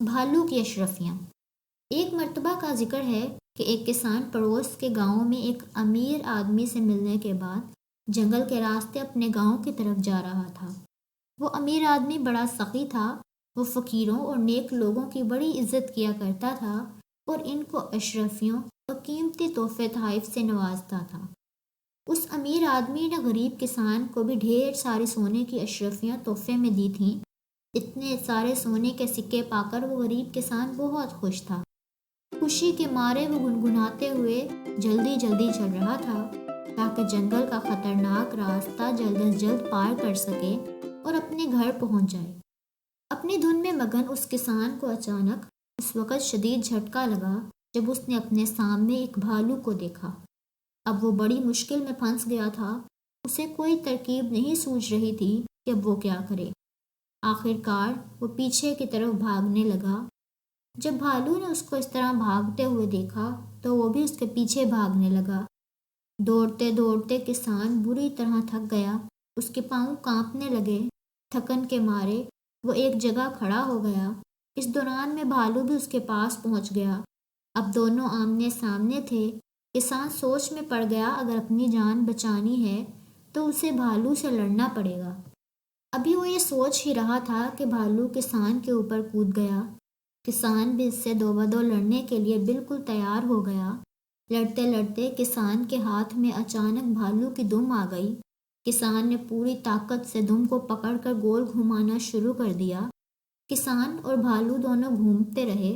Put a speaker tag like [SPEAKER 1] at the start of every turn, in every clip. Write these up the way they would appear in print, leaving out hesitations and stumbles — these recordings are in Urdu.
[SPEAKER 1] بھالو کی اشرفیاں۔ ایک مرتبہ کا ذکر ہے کہ ایک کسان پڑوس کے گاؤں میں ایک امیر آدمی سے ملنے کے بعد جنگل کے راستے اپنے گاؤں کی طرف جا رہا تھا۔ وہ امیر آدمی بڑا سخی تھا۔ وہ فقیروں اور نیک لوگوں کی بڑی عزت کیا کرتا تھا اور ان کو اشرفیوں اور قیمتی تحفے تحائف سے نوازتا تھا۔ اس امیر آدمی نے غریب کسان کو بھی ڈھیر ساری سونے کی اشرفیاں تحفے میں دی تھیں۔ اتنے سارے سونے کے سکے پا کر وہ غریب کسان بہت خوش تھا۔ خوشی کے مارے وہ گنگناتے ہوئے جلدی جلدی چل رہا تھا تاکہ جنگل کا خطرناک راستہ جلد از جلد پار کر سکے اور اپنے گھر پہنچ جائے۔ اپنی دھن میں مگن اس کسان کو اچانک اس وقت شدید جھٹکا لگا جب اس نے اپنے سامنے ایک بھالو کو دیکھا۔ اب وہ بڑی مشکل میں پھنس گیا تھا۔ اسے کوئی ترکیب نہیں سوچ رہی تھی کہ اب وہ کیا کرے۔ آخر کار وہ پیچھے کی طرف بھاگنے لگا۔ جب بھالو نے اس کو اس طرح بھاگتے ہوئے دیکھا تو وہ بھی اس کے پیچھے بھاگنے لگا۔ دوڑتے دوڑتے کسان بری طرح تھک گیا۔ اس کے پاؤں کانپنے لگے۔ تھکن کے مارے وہ ایک جگہ کھڑا ہو گیا۔ اس دوران میں بھالو بھی اس کے پاس پہنچ گیا۔ اب دونوں آمنے سامنے تھے۔ کسان سوچ میں پڑ گیا اگر اپنی جان بچانی ہے تو اسے بھالو سے لڑنا پڑے گا۔ ابھی وہ یہ سوچ ہی رہا تھا کہ بھالو کسان کے اوپر کود گیا۔ کسان بھی اس سے دو بدو لڑنے کے لیے بالکل تیار ہو گیا۔ لڑتے لڑتے کسان کے ہاتھ میں اچانک بھالو کی دم آ گئی۔ کسان نے پوری طاقت سے دم کو پکڑ کر گول گھمانا شروع کر دیا۔ کسان اور بھالو دونوں گھومتے رہے۔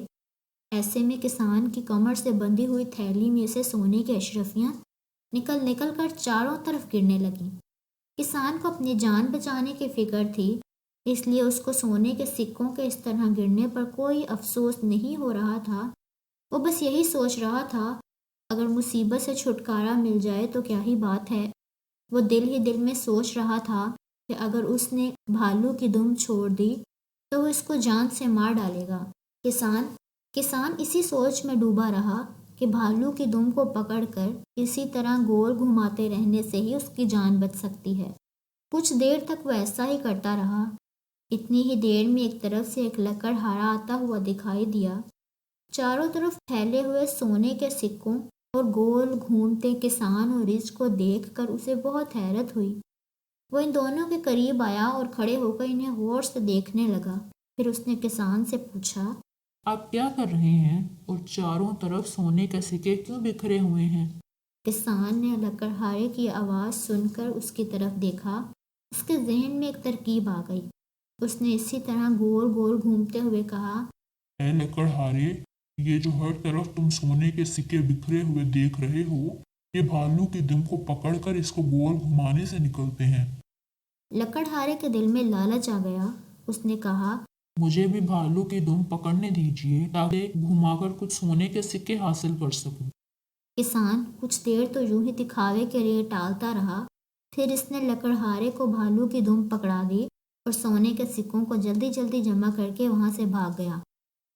[SPEAKER 1] ایسے میں کسان کی کمر سے بندھی ہوئی تھیلی میں سے سونے کی اشرفیاں نکل نکل کر چاروں طرف گرنے لگیں۔ کسان کو اپنی جان بچانے کی فکر تھی، اس لیے اس کو سونے کے سکوں کے اس طرح گرنے پر کوئی افسوس نہیں ہو رہا تھا۔ وہ بس یہی سوچ رہا تھا اگر مصیبت سے چھٹکارا مل جائے تو کیا ہی بات ہے۔ وہ دل ہی دل میں سوچ رہا تھا کہ اگر اس نے بھالو کی دم چھوڑ دی تو وہ اس کو جان سے مار ڈالے گا۔ کسان اسی سوچ میں ڈوبا رہا کہ بھالو کی دم کو پکڑ کر اسی طرح گول گھماتے رہنے سے ہی اس کی جان بچ سکتی ہے۔ کچھ دیر تک وہ ایسا ہی کرتا رہا۔ اتنی ہی دیر میں ایک طرف سے ایک لکڑہارا آتا ہوا دکھائی دیا۔ چاروں طرف پھیلے ہوئے سونے کے سکوں اور گول گھومتے کسان اور رچھ کو دیکھ کر اسے بہت حیرت ہوئی۔ وہ ان دونوں کے قریب آیا اور کھڑے ہو کر انہیں غور سے دیکھنے لگا۔ پھر اس نے کسان سے پوچھا،
[SPEAKER 2] آپ کیا کر رہے ہیں اور چاروں طرف سونے کے سکے کیوں بکھرے ہوئے ہیں؟
[SPEAKER 1] کسان نے لکڑہارے کی آواز سن کر اس کی طرف دیکھا۔ اس کے ذہن میں ایک ترکیب آ گئی۔ اس نے اسی طرح گول گول گھومتے ہوئے کہا،
[SPEAKER 3] اے لکڑہارے، یہ جو ہر طرف تم سونے کے سکے بکھرے ہوئے دیکھ رہے ہو، یہ بھالو کی دم کو پکڑ کر اس کو گول گھمانے سے نکلتے ہیں۔
[SPEAKER 1] لکڑہارے کے دل میں لالچ آ گیا۔ اس نے کہا،
[SPEAKER 2] مجھے بھی بھالو کی دم پکڑنے دیجیے تاکہ گھما کر کچھ سونے کے سکے حاصل کر سکوں۔
[SPEAKER 1] کسان کچھ دیر تو یوں ہی دکھاوے کے لیے ٹالتا رہا۔ پھر اس نے لکڑہارے کو بھالو کی دم پکڑا دی اور سونے کے سکوں کو جلدی جلدی جمع کر کے وہاں سے بھاگ گیا۔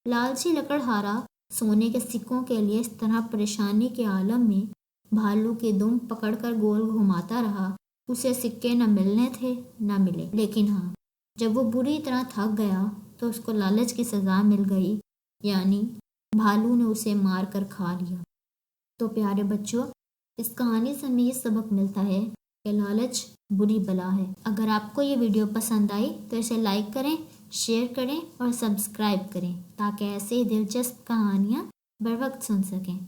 [SPEAKER 1] لالچی لکڑہارا سونے کے سکوں کے لیے اس طرح پریشانی کے عالم میں بھالو کی دم پکڑ کر گول گھماتا رہا۔ اسے سکے نہ ملنے تھے نہ ملے، لیکن ہاں، جب وہ بری طرح تھک گیا تو اس کو لالچ کی سزا مل گئی، یعنی بھالو نے اسے مار کر کھا لیا۔ تو پیارے بچوں، اس کہانی سے ہمیں یہ سبق ملتا ہے کہ لالچ بری بلا ہے۔ اگر آپ کو یہ ویڈیو پسند آئی تو اسے لائک کریں، شیئر کریں اور سبسکرائب کریں تاکہ ایسے ہی دلچسپ کہانیاں بر وقت سن سکیں۔